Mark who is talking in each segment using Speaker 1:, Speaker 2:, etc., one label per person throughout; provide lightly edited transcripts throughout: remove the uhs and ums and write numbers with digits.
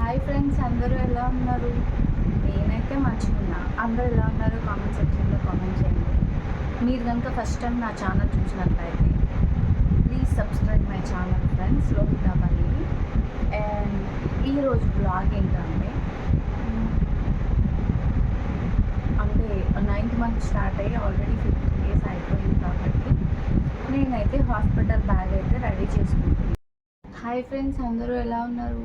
Speaker 1: Hi friends, అందరూ ఎలా ఉన్నారు? నేనైతే మంచిగున్నా. అందరూ ఎలా ఉన్నారో కామెంట్ సెక్షన్లో కామెంట్ చేయండి. మీరు కనుక ఫస్ట్ టైం నా ఛానల్ చూసినట్లయితే please subscribe my channel friends, Lohitha Palli. And ఈరోజు బ్లాగ్ ఏంటంటే అంటే 9th మంత్ స్టార్ట్ అయ్యి ఆల్రెడీ 15 days అయిపోయింది కాబట్టి నేనైతే హాస్పిటల్ బ్యాగ్ అయితే రెడీ చేసుకుంటున్నాను. హాయ్ ఫ్రెండ్స్, అందరూ ఎలా ఉన్నారు?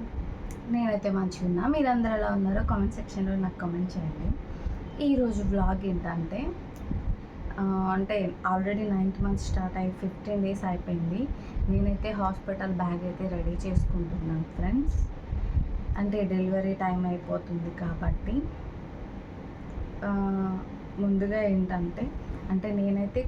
Speaker 1: నేనైతే మంచిగా ఉన్నా. మీరందరూ ఎలా ఉన్నారో కామెంట్ సెక్షన్లో నాకు కామెంట్ చేయండి. ఈరోజు వ్లాగ్ ఏంటంటే అంటే ఆల్రెడీ 9th మంత్ స్టార్ట్ అయ్యి 15 days అయిపోయింది. నేనైతే హాస్పిటల్ బ్యాగ్ అయితే రెడీ చేసుకుంటున్నాను ఫ్రెండ్స్. అంటే డెలివరీ టైం అయిపోతుంది కాబట్టి ముందుగా ఏంటంటే నేనైతే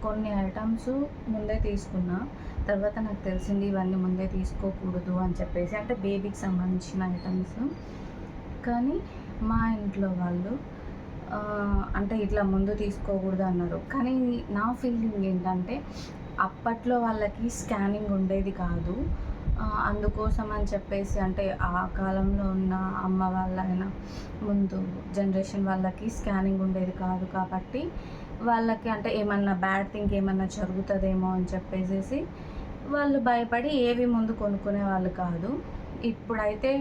Speaker 1: కొన్ని ఐటమ్స్ ముందే తీసుకున్నా. తర్వాత నాకు తెలిసింది ఇవన్నీ ముందే తీసుకోకూడదు అని చెప్పేసి, అంటే బేబీకి సంబంధించిన ఐటమ్స్. కానీ మా ఇంట్లో వాళ్ళు ఇట్లా ముందు తీసుకోకూడదు అన్నారు. కానీ నా ఫీలింగ్ ఏంటంటే అప్పట్లో వాళ్ళకి స్కానింగ్ ఉండేది కాదు. అందుకోసం అని చెప్పేసి, ఆ కాలంలో ఉన్న అమ్మ వాళ్ళైనా ముందు జనరేషన్ వాళ్ళకి స్కానింగ్ ఉండేది కాదు కాబట్టి వాళ్ళకి ఏమన్నా బ్యాడ్ థింగ్ ఏమన్నా జరుగుతుందేమో అని చెప్పేసి వాళ్ళు భయపడి ఏవి ముందు కొనుక్కునే వాళ్ళు కాదు. ఇప్పుడైతే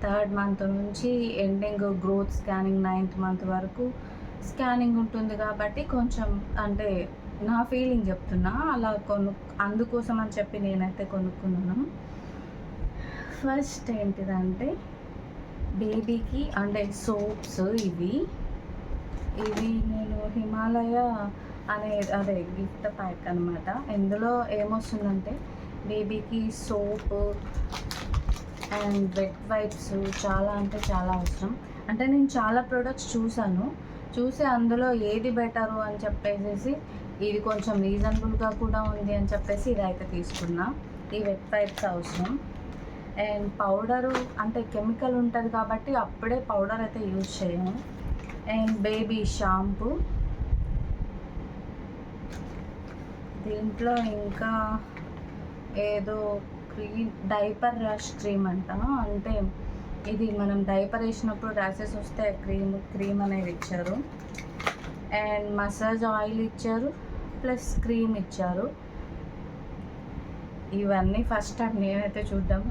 Speaker 1: 3rd month నుంచి ending growth scanning 9th month వరకు స్కానింగ్ ఉంటుంది కాబట్టి కొంచెం నా ఫీలింగ్ చెప్తున్నా, అలా అందుకోసం అని చెప్పి నేనైతే కొనుక్కున్నాను. ఫస్ట్ ఏంటిదంటే బేబీకి సోప్స్ ఇవి నేను హిమాలయ అదే గిఫ్ట్ ప్యాక్ అనమాట. ఇందులో ఏమొస్తుందంటే బేబీకి సోప్ అండ్ వెట్ వైప్స్ చాలా అవసరం. నేను చాలా ప్రోడక్ట్స్ చూసి అందులో ఏది బెటరు అని చెప్పేసి ఇది కొంచెం రీజనబుల్గా కూడా ఉంది అని చెప్పేసి ఇదైతే తీసుకున్నా. ఈ వెట్ వైప్స్ అవసరం. అండ్ పౌడరు కెమికల్ ఉంటుంది కాబట్టి అప్పుడే పౌడర్ అయితే యూజ్ చేయను. అండ్ బేబీ షాంపూ, దీంట్లో ఇంకా ఏదో డైపర్ ర్యాష్ క్రీమ్ అంట. ఇది మనం డైపర్ వేసినప్పుడు ర్యాషెస్ వస్తే క్రీమ్ అనేది ఇచ్చారు. అండ్ మసాజ్ ఆయిల్ ఇచ్చారు, ప్లస్ క్రీమ్ ఇచ్చారు. ఇవన్నీ ఫస్ట్ టైం నేనైతే చూద్దాం,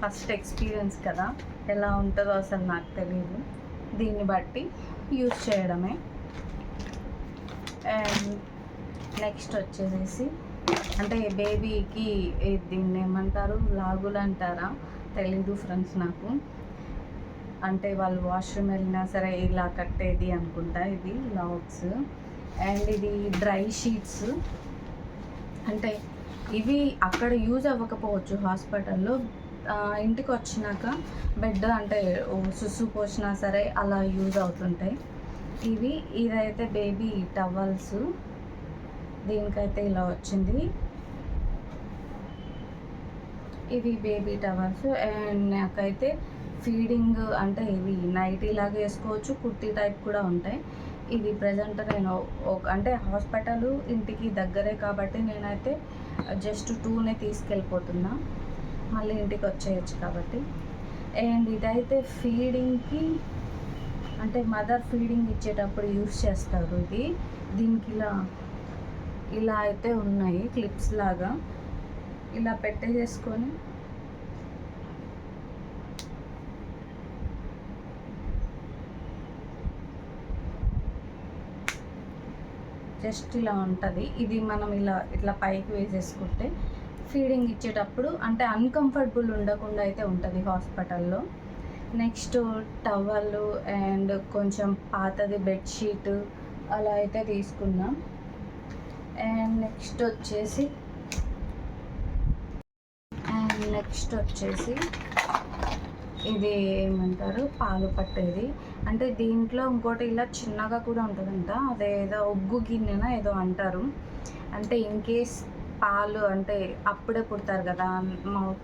Speaker 1: ఫస్ట్ ఎక్స్పీరియన్స్ కదా, ఎలా ఉంటుందో అసలు నాకు తెలియదు. దీన్ని బట్టి యూజ్ చేయడమే. అండ్ నెక్స్ట్ వచ్చేసి బేబీకి దీన్ని ఏమంటారు, లాగులు అంటారా తెలీదు ఫ్రెండ్స్ నాకు. వాళ్ళు వాష్రూమ్ వెళ్ళినా సరే ఇలా కట్టేది అనుకుంటా, ఇది లాగ్స్. అండ్ ఇది డ్రై షీట్స్. ఇవి అక్కడ యూజ్ అవ్వకపోవచ్చు హాస్పిటల్లో, ఇంటికి వచ్చినాక బెడ్ సుసు పోసినా సరే అలా యూజ్ అవుతుంటాయి. ఇదైతే బేబీ టవల్స్, దీనికైతే ఇలా వచ్చింది. ఇవి బేబీ టవల్స్. అండ్ నాకైతే ఫీడింగ్ ఇవి నైటీ లాగా వేసుకోవచ్చు, కుర్తీ టైప్ కూడా ఉంటాయి. ఇది ప్రజెంట్ నేను హాస్పిటల్ ఇంటికి దగ్గరే కాబట్టి నేనైతే జస్ట్ 2నే తీసుకెళ్ళిపోతున్నా, మళ్ళీ ఇంటికి వచ్చేయచ్చు కాబట్టి. అండ్ ఇదైతే ఫీడింగ్కి మదర్ ఫీడింగ్ ఇచ్చేటప్పుడు యూస్ చేస్తారు. దీనికి ఇలా అయితే ఉన్నాయి క్లిప్స్ లాగా, ఇలా పెట్టేసుకొని జస్ట్ ఇలా ఉంటుంది. ఇది మనం ఇట్లా పైకి వేసేసుకుంటే ఫీడింగ్ ఇచ్చేటప్పుడు అన్కంఫర్టబుల్ ఉండకుండా అయితే ఉంటుంది హాస్పిటల్లో. నెక్స్ట్ టవల్ అండ్ కొంచెం పాతది బెడ్షీట్ అలా అయితే తీసుకున్నాం. అండ్ నెక్స్ట్ వచ్చేసి ఇది ఏమంటారు, పాలు పట్టేది. దీంట్లో ఇంకోటి ఇలా చిన్నగా కూడా ఉంటుందంట, అదేదో ఉగ్గు గిన్నెన ఏదో అంటారు. ఇన్ కేస్ పాలు అప్పుడే పుడతారు కదా,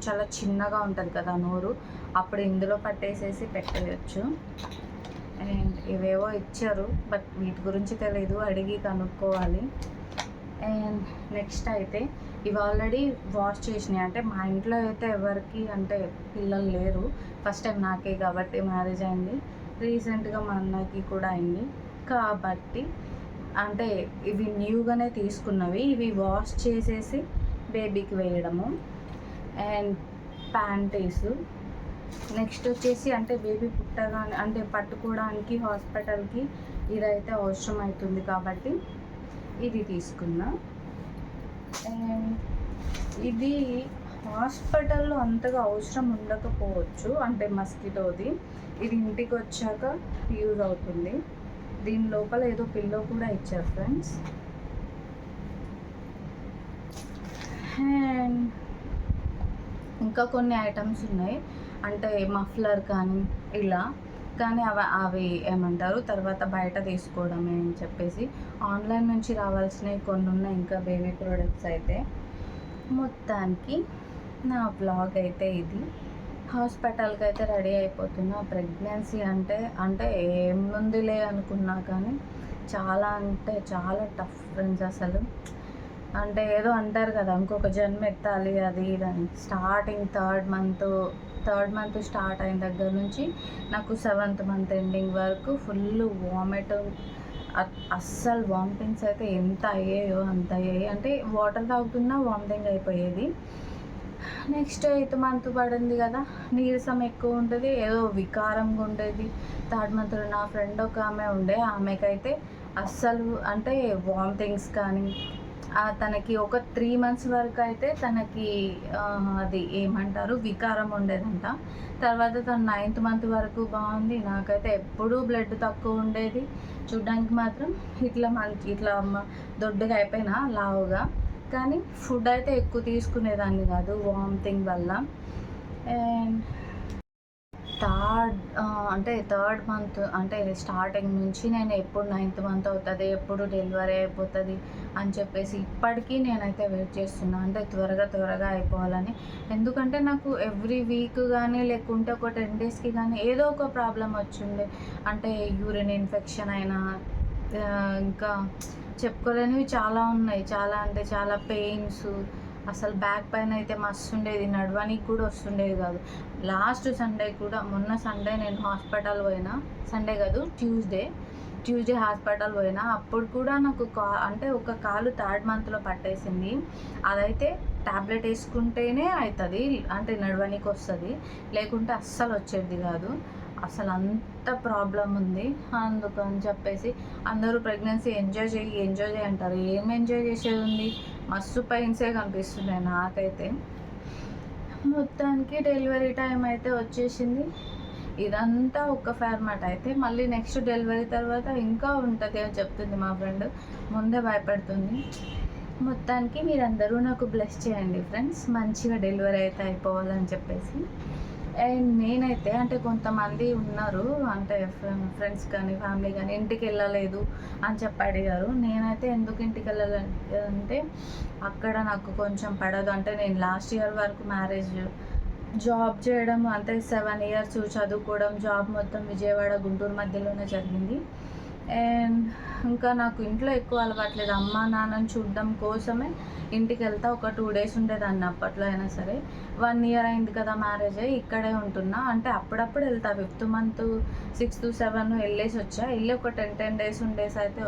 Speaker 1: చాలా చిన్నగా ఉంటుంది కదా నోరు, అప్పుడు ఇందులో పట్టేసేసి పెట్టేయచ్చు. అండ్ ఇవేవో ఇచ్చారు, బట్ వీటి గురించి తెలియదు, అడిగి కనుక్కోవాలి. అండ్ నెక్స్ట్ అయితే ఇవి ఆల్రెడీ వాష్ చేసినాయి. అంటే మా ఇంట్లో అయితే ఎవరికి అంటే పిల్లలు లేరు, ఫస్ట్ టైం నాకే కాబట్టి మ్యారేజ్ అయింది. రీసెంట్గా మా అన్నకి కూడా అయింది కాబట్టి అంటే ఇవి న్యూగానే తీసుకున్నవి. ఇవి వాష్ చేసేసి బేబీకి వేయడము. అండ్ ప్యాంటీసు. నెక్స్ట్ వచ్చేసి అంటే బేబీ పుట్టగానే అంటే పట్టుకోవడానికి హాస్పిటల్కి ఇదైతే అవసరం అవుతుంది కాబట్టి ఇది తీసుకున్నా. అండ్ ఇది హాస్పిటల్లో అంతగా అవసరం ఉండకపోవచ్చు, అంటే మస్కిటోది. ఇది ఇంటికి వచ్చాక యూజ్ అవుతుంది. దీని లోపల ఏదో పిల్లో కూడా ఇచ్చారు ఫ్రెండ్స్. అండ్ ఇంకా కొన్ని ఐటమ్స్ ఉన్నాయి, అంటే మఫ్లర్ కానీ ఇలా, కానీ అవి ఏమంటారు తర్వాత బయట తీసుకోవడమే అని చెప్పేసి ఆన్లైన్ నుంచి రావాల్సినవి కొన్ని ఉన్నాయి. ఇంకా బేబీ ప్రోడక్ట్స్ అయితే మొత్తానికి నా బ్లాగ్ అయితే ఇది. హాస్పిటల్కి అయితే రెడీ అయిపోతున్నా. ప్రెగ్నెన్సీ అంటే ఏముందిలే అనుకున్నా కానీ చాలా అంటే చాలా టఫ్ ఫ్రెండ్స్. అసలు అంటే ఏదో అంటారు కదా ఇంకొక జన్మ ఎత్తాలి అది ఇదని. స్టార్టింగ్ థర్డ్ మంత్ స్టార్ట్ అయిన దగ్గర నుంచి నాకు 7th మంత్ ఎండింగ్ వరకు ఫుల్ వామిట్. అస్సలు వామిటింగ్స్ అయితే ఎంత అయ్యాయో అంత అయ్యాయి. అంటే వాటర్ తాగుతున్నా వామిటింగ్ అయిపోయేది. నెక్స్ట్ 8th మంత్ పడింది కదా, నీరసం ఎక్కువ ఉంటుంది, ఏదో వికారంగా ఉండేది. 3rd మంత్లో నా ఫ్రెండ్ ఒక ఆమె ఉండే, ఆమెకైతే అస్సలు అంటే వామిటింగ్స్ కానీ తనకి ఒక 3 months వరకు అయితే తనకి అది ఏమంటారు వికారం ఉండేదంట. తర్వాత తను 9th మంత్ వరకు బాగుంది. నాకైతే ఎప్పుడూ బ్లడ్ తక్కువ ఉండేది. చూడ్డానికి మాత్రం ఇట్లా దొడ్డుగా అయిపోయినా లావుగా, కానీ ఫుడ్ అయితే ఎక్కువ తీసుకునేదాన్ని కాదు వామిటింగ్ వల్ల. అండ్ థర్డ్ మంత్ అంటే స్టార్టింగ్ నుంచి నేను ఎప్పుడు 9th మంత్ అవుతుంది, ఎప్పుడు డెలివరీ అయిపోతుంది అని చెప్పేసి ఇప్పటికీ నేనైతే వెయిట్ చేస్తున్నా. అంటే త్వరగా అయిపోవాలని. ఎందుకంటే నాకు ఎవ్రీ వీక్ కానీ లేకుంటే ఒక 10 daysకి కానీ ఏదో ఒక ప్రాబ్లం వచ్చిండే. అంటే యూరిన్ ఇన్ఫెక్షన్ అయినా, ఇంకా చెప్పుకోలేనివి చాలా ఉన్నాయి. చాలా అంటే చాలా పెయిన్స్, అసలు బ్యాక్ పైన అయితే మస్తు ఉండేది, నడవడానికి కూడా వస్తుండేది కాదు. లాస్ట్ సండే కూడా, మొన్న సండే నేను హాస్పిటల్ పోయినా, సండే కాదు ట్యూస్డే హాస్పిటల్ పోయినా. అప్పుడు కూడా నాకు అంటే ఒక కాలు 3rd మంత్లో పట్టేసింది. అదైతే ట్యాబ్లెట్ వేసుకుంటేనే అవుతుంది, అంటే నడవడానికి వస్తుంది, లేకుంటే అస్సలు వచ్చేది కాదు. అసలు అంత ప్రాబ్లం ఉంది. అందుకని చెప్పేసి అందరూ ప్రెగ్నెన్సీ ఎంజాయ్ చేయి అంటారు. ఏం ఎంజాయ్ చేసేది ఉంది, మస్తు పెయిన్సే కనిపిస్తున్నాయి నాకైతే. మొత్తానికి డెలివరీ టైం అయితే వచ్చేసింది. ఇదంతా ఒక ఫార్మాట్. అయితే మళ్ళీ నెక్స్ట్ డెలివరీ తర్వాత ఇంకా ఉంటుంది అని చెప్తుంది మా ఫ్రెండ్, ముందే భయపడుతుంది. మొత్తానికి మీరందరూ నాకు బ్లెస్ చేయండి ఫ్రెండ్స్, మంచిగా డెలివరీ అయితే అయిపోవాలని చెప్పేసి. అండ్ నేనైతే అంటే కొంతమంది ఉన్నారు, అంటే ఫ్రెండ్స్ కానీ ఫ్యామిలీ కానీ ఇంటికి వెళ్ళలేదు అని చెప్పి అడిగారు. నేనైతే ఎందుకు ఇంటికి వెళ్ళాలంటే అక్కడ నాకు కొంచెం పడదు. అంటే నేను లాస్ట్ ఇయర్ వరకు మ్యారేజ్, జాబ్ చేయడం, అంటే 7 years చదువుకోవడం, జాబ్ మొత్తం విజయవాడ గుంటూరు మధ్యలోనే జరిగింది. అండ్ ఇంకా నాకు ఇంట్లో ఎక్కువ అలవాట్లేదు. అమ్మ నాన్నని చూడడం కోసమే ఇంటికి వెళ్తా. ఒక 2 days ఉండేదాన్ని అప్పట్లో. అయినా సరే 1 year అయింది కదా మ్యారేజ్ అయ్యి, ఇక్కడే ఉంటున్నా. అంటే అప్పుడప్పుడు వెళ్తా, 5th month 6th 7 వెళ్ళేసి వెళ్ళి ఒక 10 days ఉండేసి అయితే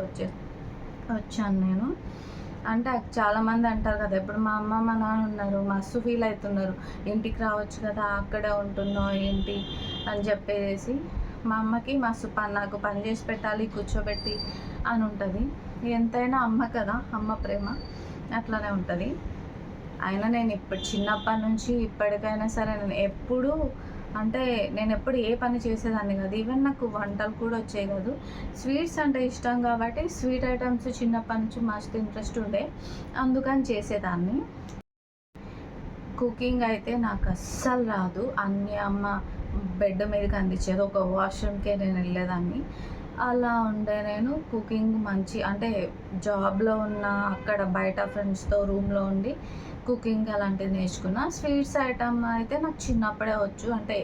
Speaker 1: వచ్చాను నేను. అంటే చాలామంది అంటారు కదా, ఇప్పుడు మా అమ్మ మా నాన్న ఉన్నారు, మస్తు ఫీల్ అవుతున్నారు, ఇంటికి రావచ్చు కదా అక్కడే ఉంటున్నావు ఏంటి అని చెప్పేసి. మా అమ్మకి మస్తు నాకు పని చేసి పెట్టాలి, కూర్చోబెట్టి అని ఉంటుంది. ఎంతైనా అమ్మ కదా, అమ్మ ప్రేమ అట్లానే ఉంటుంది. అయినా నేను ఇప్పుడు చిన్నప్పటి నుంచి ఇప్పటికైనా సరే నేను ఎప్పుడు ఏ పని చేసేదాన్ని కాదు. ఈవెన్ నాకు వంటలు కూడా వచ్చేవి కాదు. స్వీట్స్ అంటే ఇష్టం కాబట్టి స్వీట్ ఐటమ్స్ చిన్నప్పటి నుంచి మస్తు ఇంట్రెస్ట్ ఉండే, అందుకని చేసేదాన్ని. కుకింగ్ అయితే నాకు అస్సలు రాదు. అన్నీ అమ్మ బెడ్ మీదకి అందించేది, ఒక వాష్రూమ్కే నేను వెళ్ళేదాన్ని. అలా ఉండే నేను కుకింగ్ అంటే జాబ్లో ఉన్న అక్కడ బయట ఫ్రెండ్స్తో రూమ్లో ఉండి కుకింగ్ అలాంటివి నేర్చుకున్నా. స్వీట్స్ ఐటమ్ అయితే నాకు చిన్నప్పుడే వచ్చు, అంటే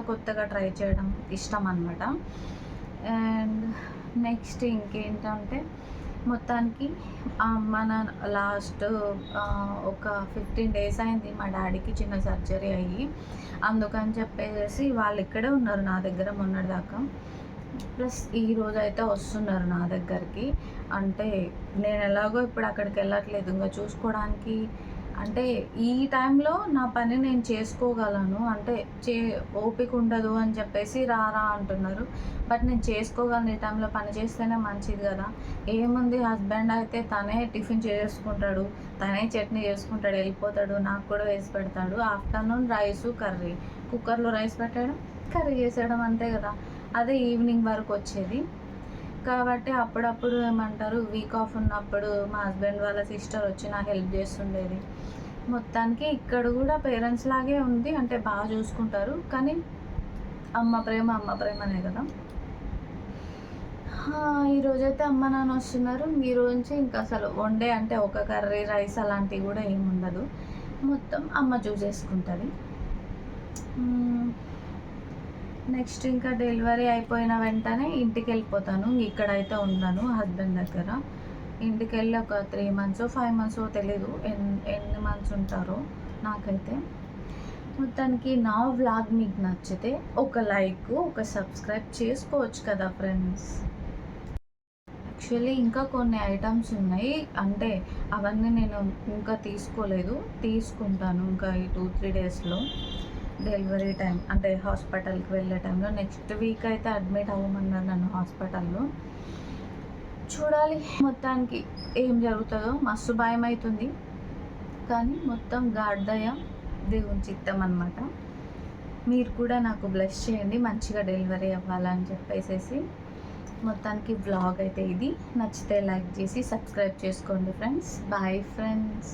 Speaker 1: కొత్తగా ట్రై చేయడం ఇష్టం అనమాట. అండ్ నెక్స్ట్ ఇంకేంటంటే మొత్తానికి మన లాస్ట్ ఒక 15 డేస్ అయింది మా డాడీకి చిన్న సర్జరీ అయ్యి. అందుకని చెప్పేసి వాళ్ళు ఇక్కడే ఉన్నారు నా దగ్గర మొన్నటిదాకా. ప్లస్ ఈరోజైతే వస్తున్నారు నా దగ్గరికి. అంటే నేను ఎలాగో ఇప్పుడు అక్కడికి వెళ్ళట్లేదు ఇంకా చూసుకోవడానికి. అంటే ఈ టైంలో నా పని నేను చేసుకోగలను. అంటే ఓపిక ఉండదు అని చెప్పేసి రా అంటున్నారు. బట్ నేను చేసుకోగలను. ఈ టైంలో పని చేస్తేనే మంచిది కదా. ఏముంది, హస్బెండ్ అయితే తనే టిఫిన్ చేసుకుంటాడు, తనే చట్నీ చేసుకుంటాడు, వెళ్ళిపోతాడు, నాకు కూడా వేసి పెడతాడు. ఆఫ్టర్నూన్ రైసు కర్రీ, కుక్కర్లో రైస్ పెట్టడం, కర్రీ చేసేయడం, అంతే కదా. అదే ఈవినింగ్ వరకు వచ్చేది. కాబట్టి అప్పుడప్పుడు ఏమంటారు, వీక్ ఆఫ్ ఉన్నప్పుడు మా హస్బెండ్ వాళ్ళ సిస్టర్ వచ్చి నాకు హెల్ప్ చేస్తుండేది. మొత్తానికి ఇక్కడ కూడా పేరెంట్స్ లాగే ఉంది. అంటే బాగా చూసుకుంటారు. కానీ అమ్మ ప్రేమనే కదా. ఈరోజైతే అమ్మ నాన్న వస్తున్నారు. ఈరోజు నుంచి ఇంకా అసలు వండే అంటే ఒక కర్రీ రైస్ అలాంటివి కూడా ఏమి ఉండదు. మొత్తం అమ్మ చూసేసుకుంటుంది. నెక్స్ట్ ఇంకా డెలివరీ అయిపోయిన వెంటనే ఇంటికి వెళ్ళిపోతాను. ఇక్కడైతే ఉన్నాను హస్బెండ్ దగ్గర. ఇంటికి వెళ్ళి ఒక 3 months 5 months తెలీదు ఎన్ని మంత్స్ ఉంటారో నాకైతే. మొత్తానికి నా వ్లాగ్ మీకు నచ్చితే ఒక లైక్, ఒక సబ్స్క్రైబ్ చేసుకోవచ్చు కదా ఫ్రెండ్స్. యాక్చువల్లీ ఇంకా కొన్ని ఐటమ్స్ ఉన్నాయి. అంటే అవన్నీ నేను ఇంకా తీసుకోలేదు, తీసుకుంటాను ఇంకా ఈ 2-3 డేస్లో. డెలివరీ టైం అంటే హాస్పిటల్కి వెళ్ళే టైంలో. నెక్స్ట్ వీక్ అయితే అడ్మిట్ అవ్వమన్నారు నన్ను హాస్పిటల్లో. చూడాలి మొత్తానికి ఏం జరుగుతుందో. మస్తు భయం అవుతుంది, కానీ మొత్తం గాడ్ దయ, దేవుని చిత్తం అనమాట. మీరు కూడా నాకు బ్లెస్ చేయండి మంచిగా డెలివరీ అవ్వాలని చెప్పేసి. మొత్తానికి వ్లాగ్ అయితే ఇది. నచ్చితే లైక్ చేసి సబ్స్క్రైబ్ చేసుకోండి ఫ్రెండ్స్. Bye friends.